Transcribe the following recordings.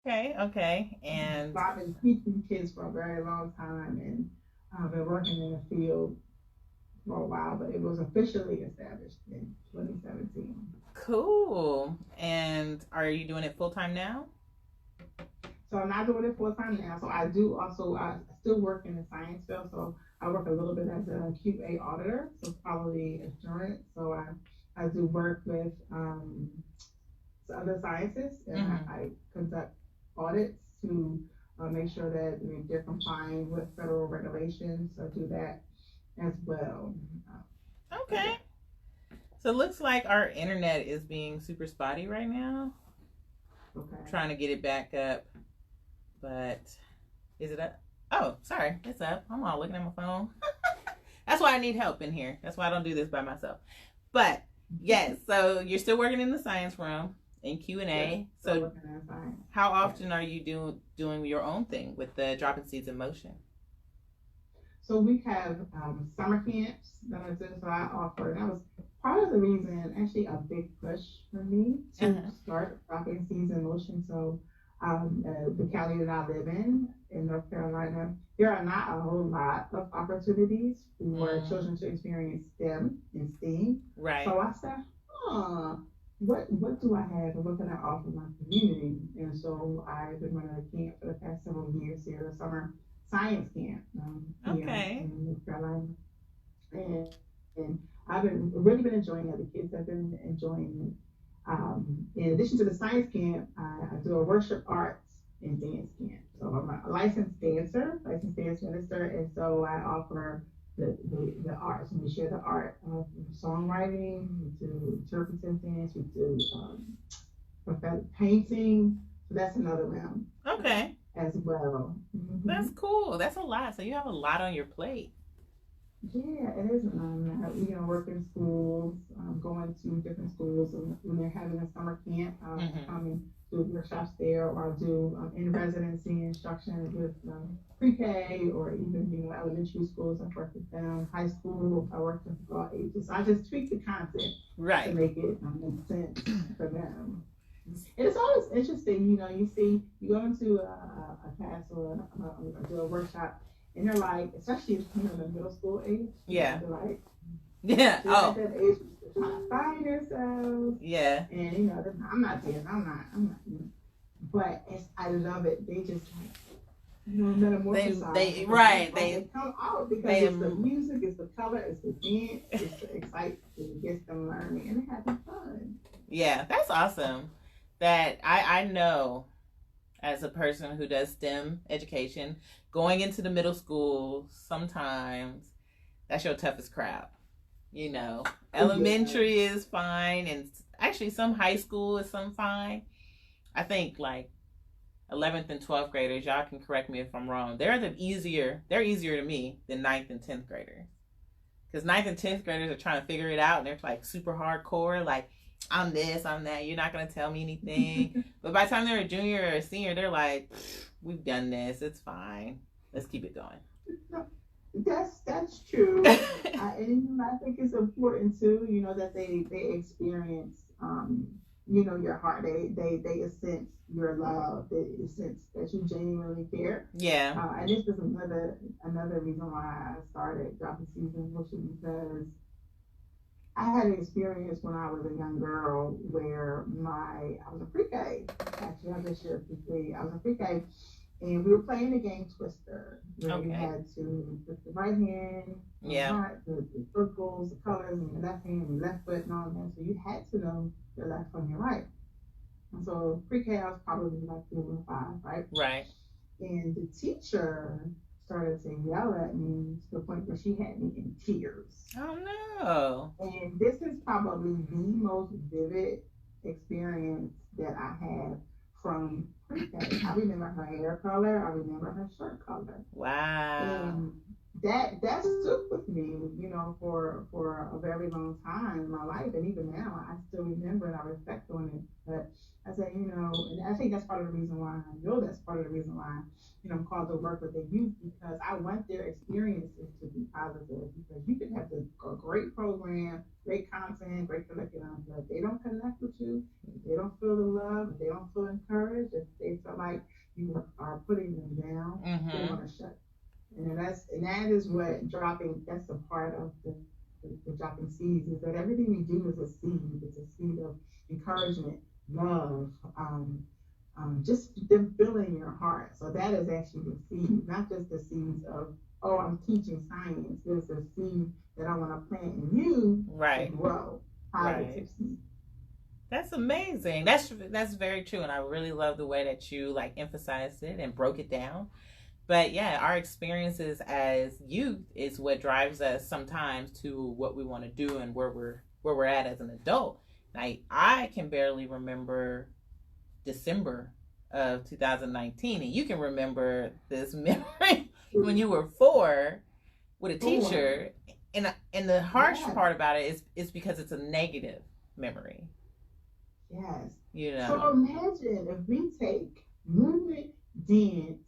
Okay, okay. And So I've been teaching kids for a very long time, and I've been working in the field for a while, but it was officially established in 2017. cool. And are you doing it full time now? So I'm not doing it full time now. So I do also, I still work in the science field. So I work a little bit as a QA auditor, so quality assurance. So I do work with other scientists, and Mm-hmm. I conduct audits to make sure that they're complying with federal regulations. So I do that as well. Uh, but Okay. yeah, So it looks like our internet is being super spotty right now. I'm okay. trying to get it back up, but is it up? Oh, sorry, it's up. I'm all looking at my phone. That's why I need help in here. That's why I don't do this by myself. But yes, so you're still working in the science room in Q and Yes, A. still So working in science. how Yes. often are you doing your own thing with the dropping seeds in motion? So we have summer camps that I do. So I offer. That was part of the reason, actually, a big push for me to Uh-huh. start dropping seeds in motion. So the county that I live in North Carolina, there are not a whole lot of opportunities for Mm, children to experience STEM and STEAM. right. So I said, huh. What do I have and what can I offer my community? And so I've been running a camp for the past several years here, a summer science camp here Okay. in North Carolina, and, and I've been really been enjoying it. The kids have been enjoying it. In addition to the science camp, I do a worship arts and dance camp. So I'm a licensed dancer, licensed dance minister, and so I offer the arts, and we share the art of songwriting, we do interpretive dance, we do prophetic painting. So that's another realm Okay. as well. Mm-hmm. That's cool. That's a lot. So you have a lot on your plate. Yeah, it is. Work in schools, going to different schools, and when they're having a summer camp, I'll Mm-hmm. come and do workshops there, or I'll do in residency instruction with pre-K, or even elementary schools. I've worked with them, high school. I worked with all ages. So I just tweak the content to Right. make it make sense for them. And it's always interesting, you see, you go into a class or do a workshop, and they're like, especially the middle school age, Yeah. they're like, Yeah. they're at Oh. that age where they're trying to find themselves, Yeah. and I'm not there, I'm not. But I love it. They just like metamorphosize They like a right. butterfly. They come out because They it's the music, it's the color, it's the dance, it's the excitement, it gets them learning and having fun. yeah, that's awesome. That I know as a person who does STEM education, going into the middle school sometimes that's your toughest crowd. You know, Oh yeah. elementary is fine, and actually some high school is some fine. I think like 11th and 12th graders, y'all can correct me if I'm wrong. They're easier to me than ninth and 10th graders. Because ninth and 10th graders are trying to figure it out and they're like super hardcore, like, I'm this, I'm that, you're not going to tell me anything. But by the time they're a junior or a senior, they're like, we've done this, it's fine. Let's keep it going. That's true. And I think it's important too, that they experience, your heart. They sense your love. They sense that you genuinely care. Yeah. And this is another reason why I started dropping season motion, because I had an experience when I was a young girl where I was a pre-K. Actually, I just shared pre-K. I was a pre-K, and we were playing the game Twister, where you Okay. had to put the right hand on the Yeah. heart, the circles, the colors, and the left hand, and the left foot, and all that. So you had to know your left from your right. And so pre-K, I was probably like 4 or 5, right? Right. And the teacher started to yell at me to the point where she had me in tears. Oh no. And this is probably the most vivid experience that I have from pre-K. I remember her hair color. I remember her shirt color. Wow. And that stuck with me, for a very long time in my life, and even now I still remember and I reflect on it. But I said, and I think that's part of the reason why I know that's part of the reason why I'm called to work with the youth, because I want their experiences to be positive. Because you can have a great program, great content, great curriculum, but if they don't connect with you, if they don't feel the love, if they don't feel encouraged, if they feel like you are putting them down, they're gonna shut. And that is what dropping. That's the part of the dropping seeds, is that everything we do is a seed. It's a seed of encouragement, love, just them filling your heart. So that is actually the seed, not just the seeds of, oh, I'm teaching science. There's a seed that I want to plant in you to grow. Positive seed. That's amazing. That's very true, and I really love the way that you emphasized it and broke it down. But yeah, our experiences as youth is what drives us sometimes to what we want to do and where we're at as an adult. Like, I can barely remember December of 2019, and you can remember this memory when you were 4 with a teacher. And the harsh part about it is because it's a negative memory. Yes. So imagine if we take movement, dance,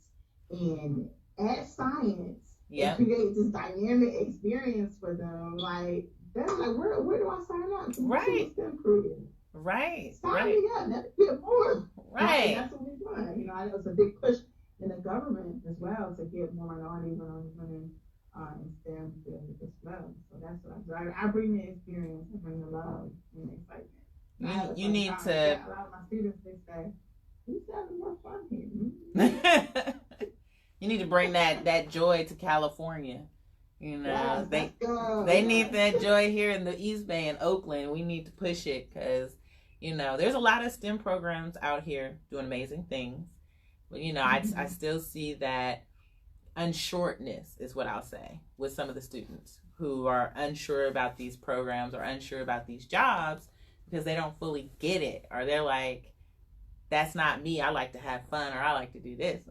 and add science and create this dynamic experience for them. Like, that's like, where do I sign up? Right. STEM career. Right. Sign me up. Let's get more. Right. That's what we want. I know it's a big push in the government as well to get more minority women in STEM field as well. So that's what I do. I bring the experience, I bring the love and the excitement. You need to. A lot of my students, they say, who's having more fun here? You need to bring that joy to California. Yes, they need that joy here in the East Bay and Oakland. We need to push it because, there's a lot of STEM programs out here doing amazing things. But, I still see that unsureness is what I'll say with some of the students who are unsure about these programs or unsure about these jobs because they don't fully get it. Or they're like, that's not me. I like to have fun, or I like to do this.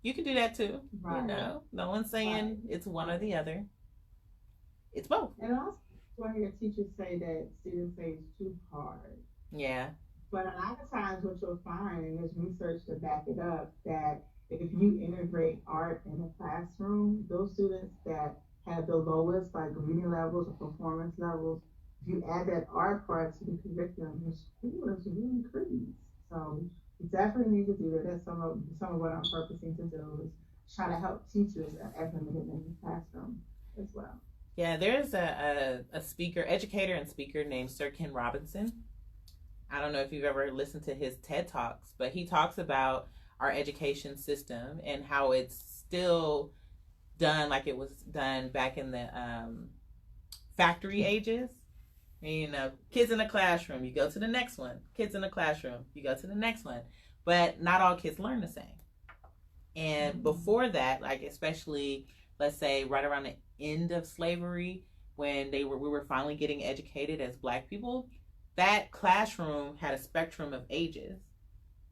You can do that too. Right. No one's saying it's one or the other. It's both. And also, I hear teachers say that students say it's too hard. Yeah. But a lot of times, what you'll find, and there's research to back it up, that if you integrate art in the classroom, those students that have the lowest reading levels or performance levels, if you add that art part to the curriculum, your scores will increase. So you definitely need to do that. That's some of what I'm purposing to do, is try to help teachers implement it in the classroom as well. Yeah, there's a speaker, educator and speaker named Sir Ken Robinson. I don't know if you've ever listened to his TED Talks, but he talks about our education system and how it's still done like it was done back in the factory ages. Kids in the classroom, you go to the next one. Kids in the classroom, you go to the next one. But not all kids learn the same. And before that, especially, let's say, right around the end of slavery, when we were finally getting educated as Black people, that classroom had a spectrum of ages.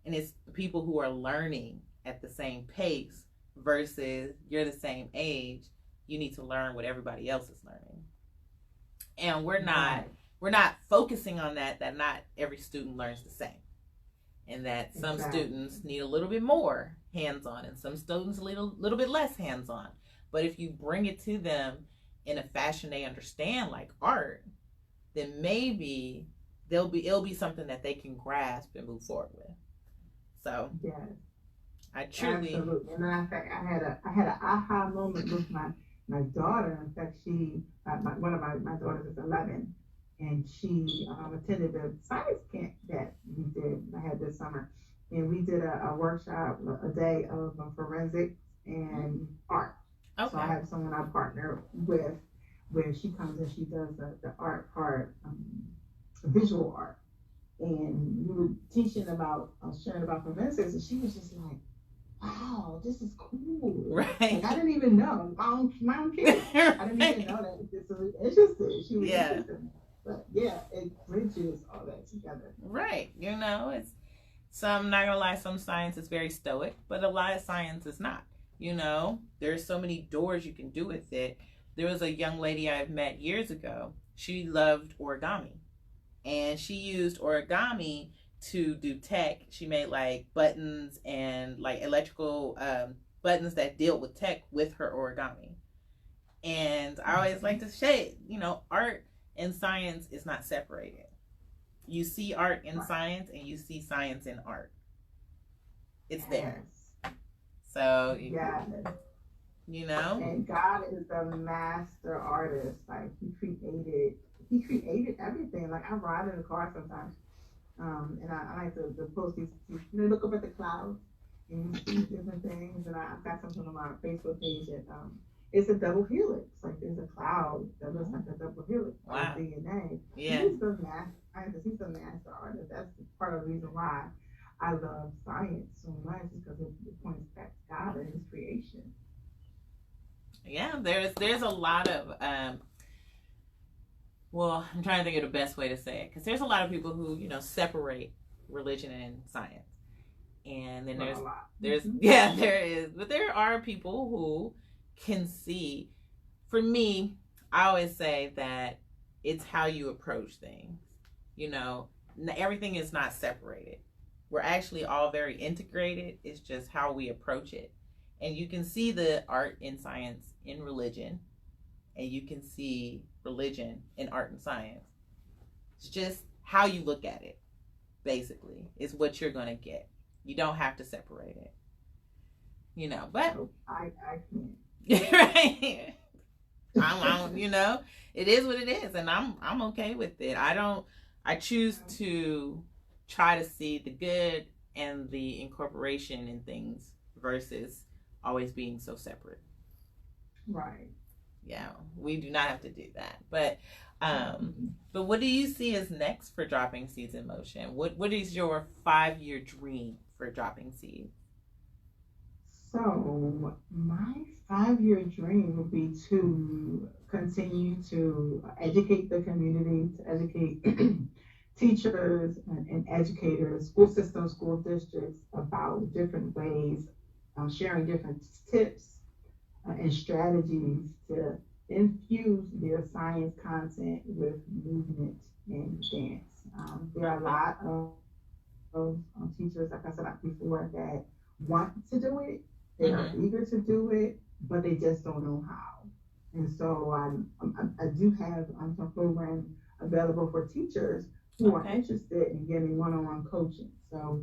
And it's the people who are learning at the same pace versus you're the same age. You need to learn what everybody else is learning. And we're not focusing on that not every student learns the same. And that some students need a little bit more hands-on and some students a little bit less hands-on. But if you bring it to them in a fashion they understand, like art, then maybe it'll be something that they can grasp and move forward with. So yes, I truly. Absolutely. And in fact, I had an aha moment with my daughter. In fact, one of my daughters is 11, and she attended the science camp that I had this summer, and we did a workshop, a day of forensics and art. Okay. So I have someone I partner with, where she comes and she does the art part, visual art. And we were sharing about forensics, and she was just like, wow, this is cool. Right. I didn't even know. I don't care. I didn't even know that this was interesting. She was interested. But yeah, it bridges all that together. Right. It's I'm not gonna lie, some science is very stoic, but a lot of science is not. There's so many doors you can do with it. There was a young lady I've met years ago. She loved origami, and she used origami to do tech. She made like buttons and like electrical buttons that deal with tech with her origami. And I always like to say, art and science is not separated. You see art in science and you see science in art. It's there. So, And God is a master artist. Like he created everything. Like I ride in the car sometimes. And I like to post these, look up at the clouds and you see different things. And I've got something on my Facebook page that it's a double helix. Like there's a cloud that looks like a double helix. Wow. DNA. Yeah. He's the master scientist. He's the master artist. That's part of the reason why I love science so much, is because it points back to God and His creation. Yeah, there's a lot of I'm trying to think of the best way to say it, because there's a lot of people who separate religion and science, and then there is, but there are people who can see. For me, I always say that it's how you approach things. Everything is not separated. We're actually all very integrated. It's just how we approach it. And you can see the art in science in religion, and you can see religion in art and science. It's just how you look at it, basically, is what you're going to get. You don't have to separate it. But I can't. Right. It is what it is, and I'm okay with it. I choose to try to see the good and the incorporation in things versus always being so separate. Right. Yeah, we do not have to do that. But what do you see as next for Dropping Seeds in Motion? What is your 5-year dream for Dropping Seeds? So my 5-year dream would be to continue to educate the community, to educate teachers and educators, school systems, school districts about different ways, sharing different tips and strategies to infuse their science content with movement and dance. There are a lot of teachers, like I said before, that want to do it. They are eager to do it, but they just don't know how. And so I do have some programs available for teachers who are interested in getting one-on-one coaching. So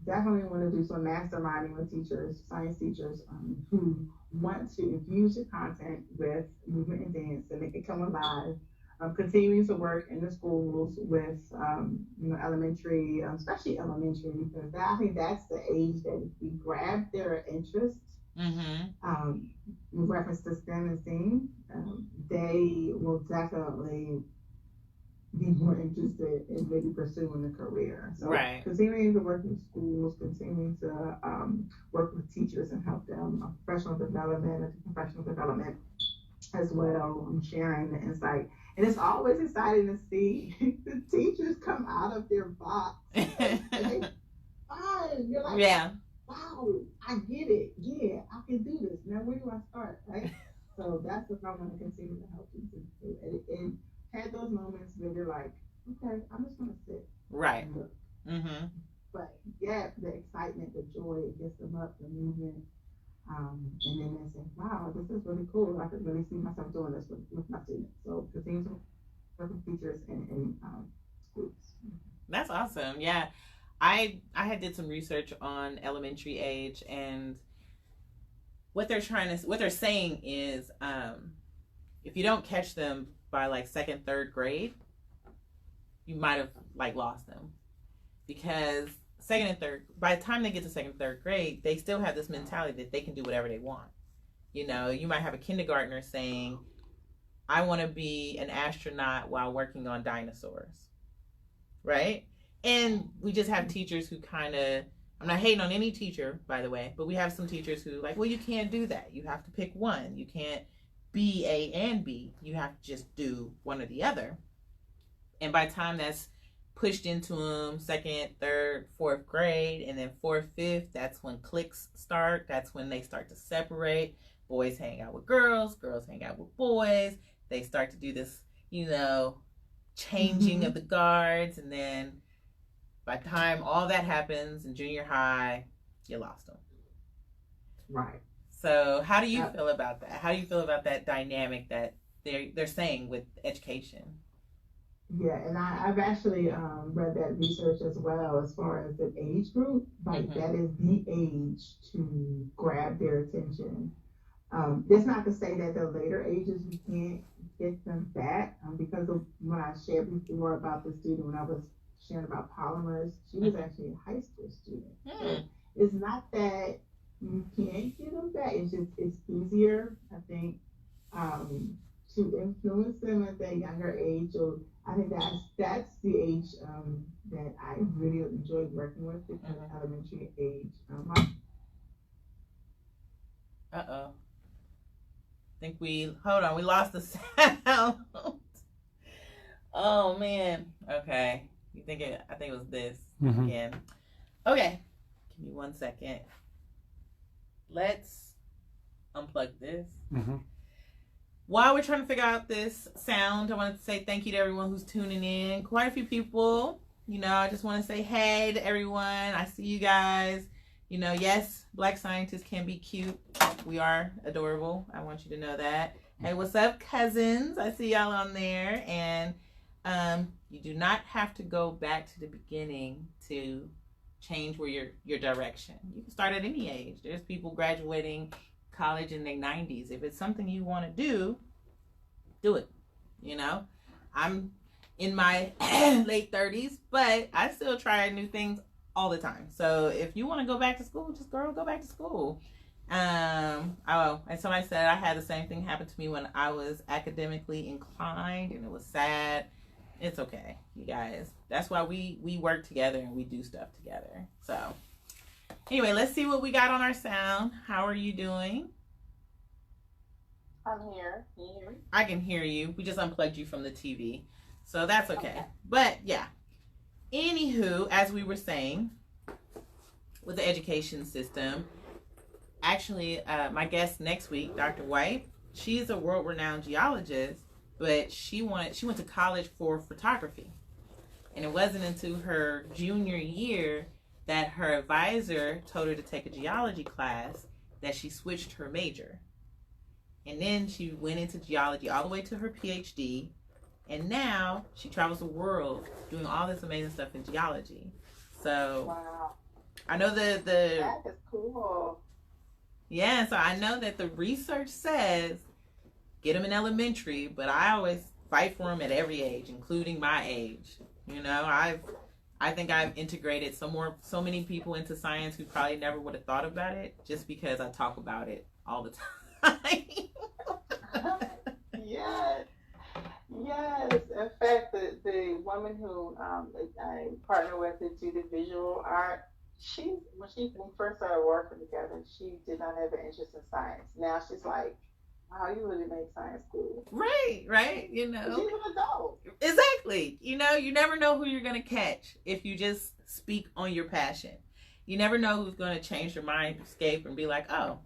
definitely want to do some masterminding with teachers, science teachers who want to infuse your content with movement and dance and make it come alive. Continuing to work in the schools with elementary, especially elementary, because I think that's the age that if we grab their interest, with reference to STEM and STEAM, they will definitely be more interested in maybe pursuing a career. So continuing to work in schools, continuing to work with teachers and help them professional development as well. I'm sharing the insight. And it's always exciting to see the teachers come out of their box. And you're like, wow, I get it. Yeah, I can do this. Now, where do I start, right? So that's what I want to continue to help you to do. And had those moments where you're like, okay, I'm just going to sit. Right. But yeah, the excitement, the joy, it gets them up, the movement. And then they say, wow, this is really cool. I could really see myself doing this with my students. So continue to work with teachers and schools. That's awesome. Yeah. I had did some research on elementary age, and what they're saying is if you don't catch them by like 2nd, 3rd grade, you might have like lost them, because 2nd and 3rd, by the time they get to 2nd, 3rd grade, they still have this mentality that they can do whatever they want. You might have a kindergartner saying, I want to be an astronaut while working on dinosaurs, right? And we just have teachers who kind of, I'm not hating on any teacher, by the way, but we have some teachers who like, well, you can't do that. You have to pick one. You can't be A and B. You have to just do one or the other. And by the time that's pushed into them second, third, fourth grade, and then fourth, fifth, that's when cliques start. That's when they start to separate. Boys hang out with girls, girls hang out with boys. They start to do this, changing of the guards, and then by the time all that happens in junior high, you lost them. Right. So how do you feel about that? How do you feel about that dynamic that they're saying with education? Yeah, and I've actually read that research as well as far as the age group. Like that is the age to grab their attention. It's not to say that the later ages you can't get them back because of when I shared before about the student when I was sharing about polymers, she was actually a high school student. So it's not that you can't get them back. It's just it's easier, I think, to influence them at that younger age. Or I think that's the age that I really enjoyed working with, the elementary age. Think we lost the sound. Oh man. Okay. I think it was this again. Okay. Give me 1 second. Let's unplug this. While we're trying to figure out this sound, I wanted to say thank you to everyone who's tuning in. Quite a few people. I just want to say hey to everyone. I see you guys. Yes, Black scientists can be cute. We are adorable. I want you to know that. Hey, what's up, cousins? I see y'all on there. And you do not have to go back to the beginning to change where your direction. You can start at any age. There's people graduating college in their 90s. If it's something you want to do it. I'm in my late 30s, but I still try new things all the time. So if you want to go back to school, just go back to school. And somebody said I had the same thing happen to me when I was academically inclined, and it was sad. It's okay, you guys. That's why we work together and we do stuff together. So anyway, let's see what we got on our sound. How are you doing? I'm here. Can you hear me? I can hear you. We just unplugged you from the TV. So that's okay. But yeah. Anywho, as we were saying, with the education system, actually, my guest next week, Dr. White, she's a world-renowned geologist, but she went to college for photography. And it wasn't until her junior year that her advisor told her to take a geology class that she switched her major. And then she went into geology all the way to her PhD. And now she travels the world doing all this amazing stuff in geology. So wow. I know that that is cool. Yeah, so I know that the research says get them in elementary, but I always fight for them at every age, including my age. I think I've integrated so many people into science who probably never would have thought about it just because I talk about it all the time. Yes. In fact, the woman who I partner with to do the visual art, when we first started working together, she did not have an interest in science. Now she's like, wow, you really make science cool. Right. She's an adult. Exactly. You never know who you're going to catch if you just speak on your passion. You never know who's going to change your mindscape and be like, oh,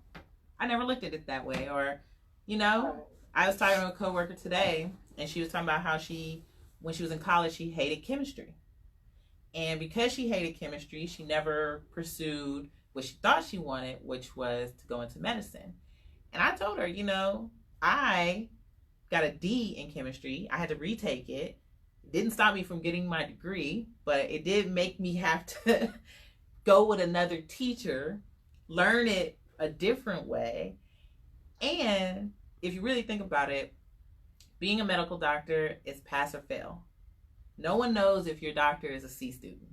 I never looked at it that way. Or, right. I was talking to a coworker today, and she was talking about how when she was in college, she hated chemistry. And because she hated chemistry, she never pursued what she thought she wanted, which was to go into medicine. And I told her, I got a D in chemistry. I had to retake it. It didn't stop me from getting my degree, but it did make me have to go with another teacher, learn it a different way. And if you really think about it, being a medical doctor is pass or fail. No one knows if your doctor is a C student,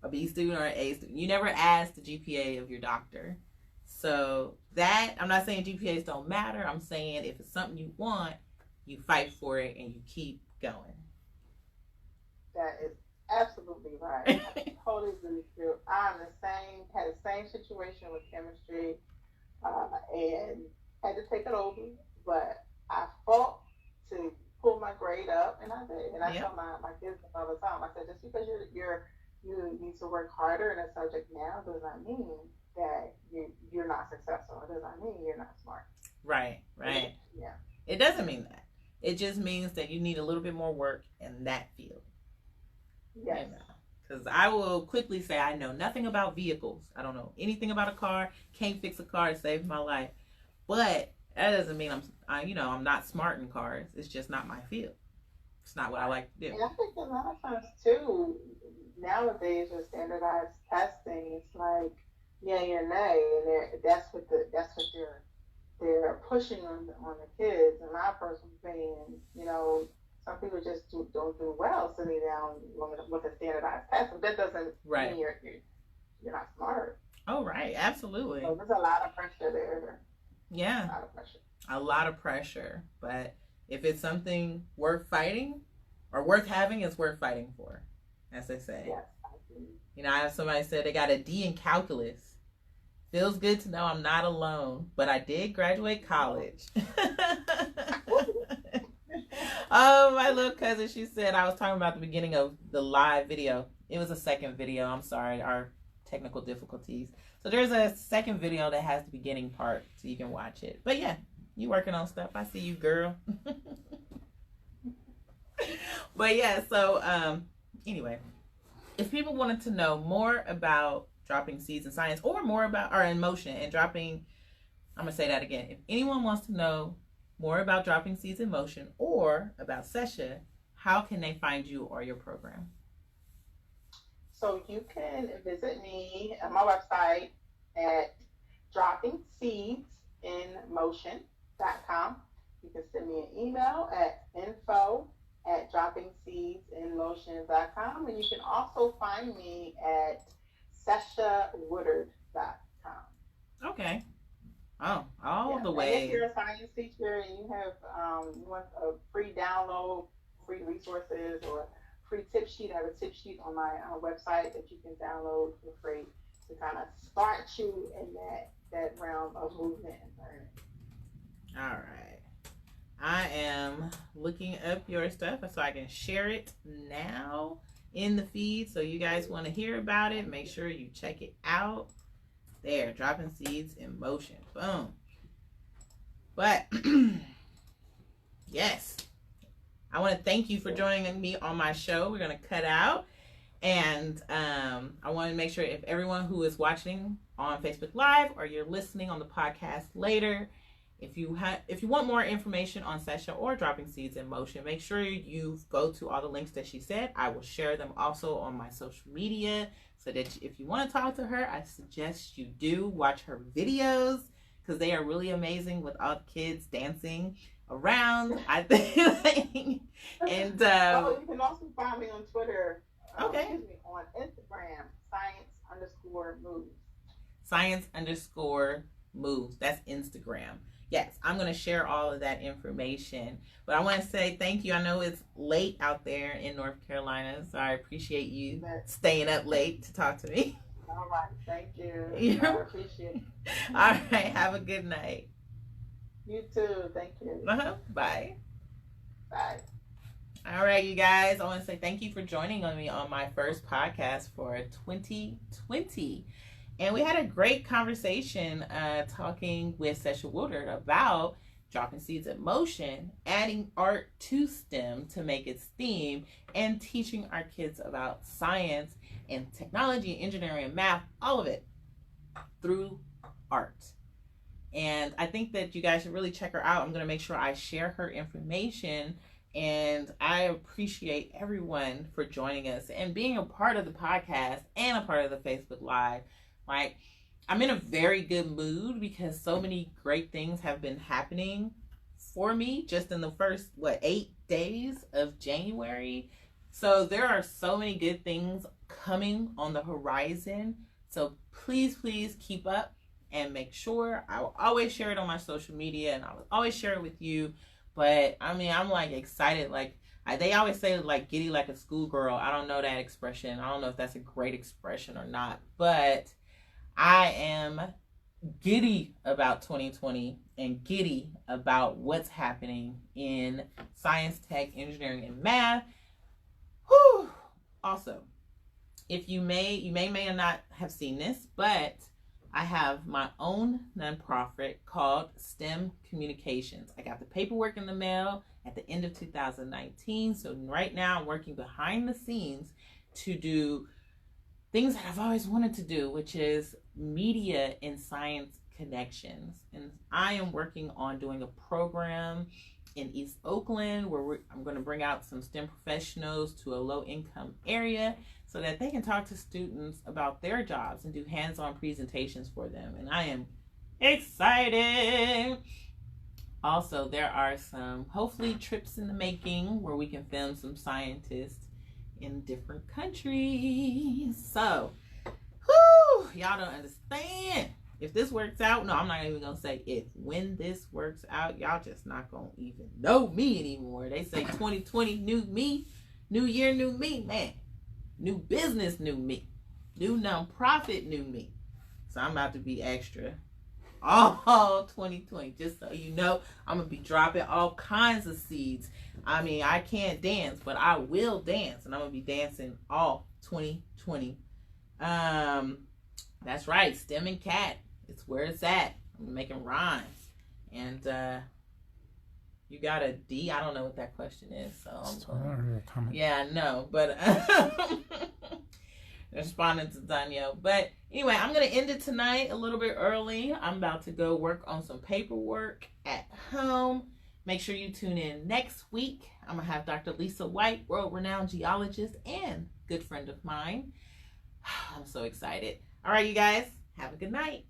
a B student, or an A student. You never ask the GPA of your doctor. So I'm not saying GPAs don't matter. I'm saying if it's something you want, you fight for it and you keep going. That is absolutely right. I totally agree with you. Had the same situation with chemistry and had to take it over, but I fought to pull my grade up, and I did. And I Yeah. tell my kids all the time. I said, just because you need to work harder in a subject now does not mean that you're not successful. It does not mean you're not smart. Right. Right. Yeah. It doesn't mean that. It just means that you need a little bit more work in that field. Yes. Because I will quickly say I know nothing about vehicles. I don't know anything about a car. Can't fix a car to save my life. But that doesn't mean I'm not smart in cars. It's just not my field. It's not what I like to do. And I think a lot of times too, nowadays with standardized testing, it's like yay or nay, and that's what they're pushing on the kids. In my personal opinion, some people just don't do well sitting down with a standardized test. But that doesn't mean you're not smart. Oh, right. Absolutely. So there's a lot of pressure there. Yeah. A lot of pressure. A lot of pressure. But if it's something worth fighting or worth having, it's worth fighting for, as they say. Yes. I have somebody said they got a D in calculus. Feels good to know I'm not alone, but I did graduate college. Oh, my little cousin, she said, I was talking about the beginning of the live video. It was a second video. I'm sorry, our technical difficulties. So there's a second video that has the beginning part, so you can watch it. But yeah, you working on stuff. I see you, girl. But yeah, so anyway, if people wanted to know more about dropping seeds in science or more about or in motion and dropping, I'm gonna say that again. If anyone wants to know more about dropping seeds in motion or about Sesha, how can they find you or your program? So you can visit me at my website at droppingseedsinmotion.com. You can send me an email at info@droppingseedsinmotion.com, and you can also find me at SeshaWoodard.com. Okay. Oh, all the way. And if you're a science teacher and you have you want a free download, free resources, or free tip sheet, I have a tip sheet on my website that you can download for free to kind of start you in that realm of movement and learning. All right. I am looking up your stuff so I can share it now in the feed. So you guys want to hear about it, make sure you check it out. There, dropping seeds in motion. Boom. But yes, I want to thank you for joining me on my show. We're going to cut out. And I want to make sure if everyone who is watching on Facebook Live or you're listening on the podcast later, if you want more information on Sesha or dropping seeds in motion, make sure you go to all the links that she said. I will share them also on my social media, so that if you want to talk to her, I suggest you do watch her videos because they are really amazing with all the kids dancing around. I think, and you can also find me on Twitter. Okay. On Instagram, science_moves. Science_moves. That's Instagram. Yes, I'm going to share all of that information. But I want to say thank you. I know it's late out there in North Carolina, so I appreciate you staying up late to talk to me. All right. Thank you. I appreciate it. All right. Have a good night. You too. Thank you. Bye. Bye. All right, you guys. I want to say thank you for joining me on my first podcast for 2020. And we had a great conversation talking with Sesha Woodard about dropping seeds in motion, adding art to STEM to make its theme, and teaching our kids about science and technology, engineering, and math, all of it through art. And I think that you guys should really check her out. I'm going to make sure I share her information. And I appreciate everyone for joining us and being a part of the podcast and a part of the Facebook Live. Like, I'm in a very good mood because so many great things have been happening for me just in the first, 8 days of January. So there are so many good things coming on the horizon. So please keep up and make sure. I will always share it on my social media and I will always share it with you. But I mean, I'm like excited. Like they always say, like giddy like a schoolgirl. I don't know that expression. I don't know if that's a great expression or not. But I am giddy about 2020 and giddy about what's happening in science, tech, engineering, and math. Whew. Also, if you may not have seen this, but I have my own nonprofit called STEM Communications. I got the paperwork in the mail at the end of 2019. So right now I'm working behind the scenes to do things that I've always wanted to do, which is media and science connections. And I am working on doing a program in East Oakland where I'm going to bring out some STEM professionals to a low-income area so that they can talk to students about their jobs and do hands-on presentations for them. And I am excited. Also, there are some, hopefully, trips in the making where we can film some scientists in different countries. So, whoo, y'all don't understand. If this works out, no, I'm not even gonna say if. When this works out, y'all just not gonna even know me anymore. They say 2020, new me, new year, new me, man. New business, new me. New nonprofit, new me. So I'm about to be extra all 2020. Just so you know, I'm gonna be dropping all kinds of seeds. I mean, I can't dance, but I will dance, and I'm gonna be dancing all 2020. That's right, STEM and Cat. It's where it's at. I'm making rhymes. And you got a D? I don't know what that question is. So yeah, I know. But responding to Danielle. But anyway, I'm going to end it tonight a little bit early. I'm about to go work on some paperwork at home. Make sure you tune in next week. I'm going to have Dr. Lisa White, world-renowned geologist and good friend of mine. I'm so excited. All right, you guys. Have a good night.